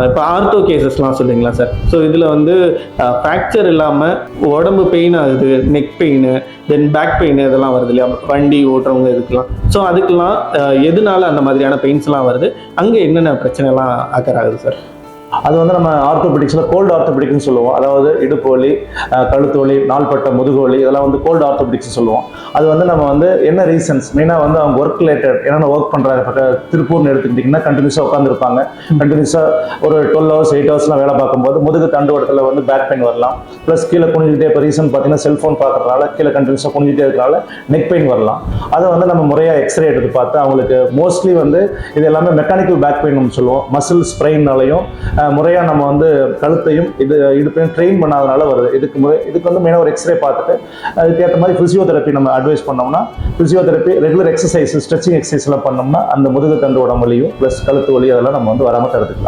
இப்போ ஆர்த்தோ கேசஸ்லாம் சொல்லுங்களா sir? So இதில் வந்து ஃப்ராக்சர் இல்லாமல் உடம்பு பெயின் ஆகுது, neck pain, then back pain இதெல்லாம் வருது இல்லையா? வண்டி ஓட்டுறவங்க இதுக்கெல்லாம். ஸோ அதுக்கெல்லாம் எதனால அந்த மாதிரியான பெயின்ஸ்லாம் வருது? அங்கே என்னென்ன பிரச்சனைலாம் அக்கர் ஆகுது சார்? அது வந்து நம்ம ஆர்த்தோபெடிக்ஸில் கோல்டு ஆர்த்தோபெடிக்ஸ்னு சொல்லுவோம். அதாவது இடுப்பு வலி, கழுத்து வலி, நாள்பட்ட முதுகு வலி இதெல்லாம் வந்து கோல்டு ஆர்த்தோபெடிக்ஸ் சொல்லுவோம். அது வந்து நம்ம வந்து என்ன ரீசன்ஸ் மெயினாக வந்து அவங்க ஒர்க் ரிலேட்டட் என்னென்ன ஒர்க் பண்ணுறாங்க. இப்போ திருப்பூர்னு எடுத்துக்கிட்டிங்கன்னா கண்டினியூஸாக உட்காந்துருப்பாங்க. கண்டினியூஸாக ஒரு 12 ஹவர்ஸ் 8 ஹவர்ஸ்லாம் வேலை பார்க்கும்போது முதுகு தண்டுவடத்தில் வந்து பேக் பெயின் வரலாம். ப்ளஸ் கீழே குனிஞ்சிட்டே இப்போ ரீசன் பார்த்தீங்கன்னா செல்ஃபோன் பார்க்குறதுனால கீழே கண்டினியூஸாக குனிஞ்சிட்டே இருக்கிறனால நெக் பெயின் வரலாம். அதை வந்து நம்ம முறையாக எக்ஸ்ரே எடுத்து பார்த்து அவங்களுக்கு மோஸ்ட்லி வந்து இது எல்லாமே மெக்கானிக்கல் பேக் பெயின் சொல்லுவோம். மசில் ஸ்ப்ரெயின்னாலையும் முறையாக நம்ம வந்து கழுத்தையும் இடுப்பையும் ட்ரெயின் பண்ணாதனால வருது. இதுக்கு வந்து மெயினாக ஒரு எக்ஸ்ரே பார்த்துட்டு அதுக்கேற்ற மாதிரி ஃபிசியோதெரப்பி நம்ம அட்வைஸ் பண்ணோம்னா, ஃபிசியோதெரப்பி ரெகுலர் எக்ஸசைஸ் ஸ்ட்ரெச்சிங் எக்ஸசைஸ்லாம் பண்ணோம்னா அந்த முதுகு தண்டு உடம்பு வலியும் ப்ளஸ் கழுத்து வலி அதெல்லாம் நம்ம வந்து வராமல் தடுத்துக்கலாம்.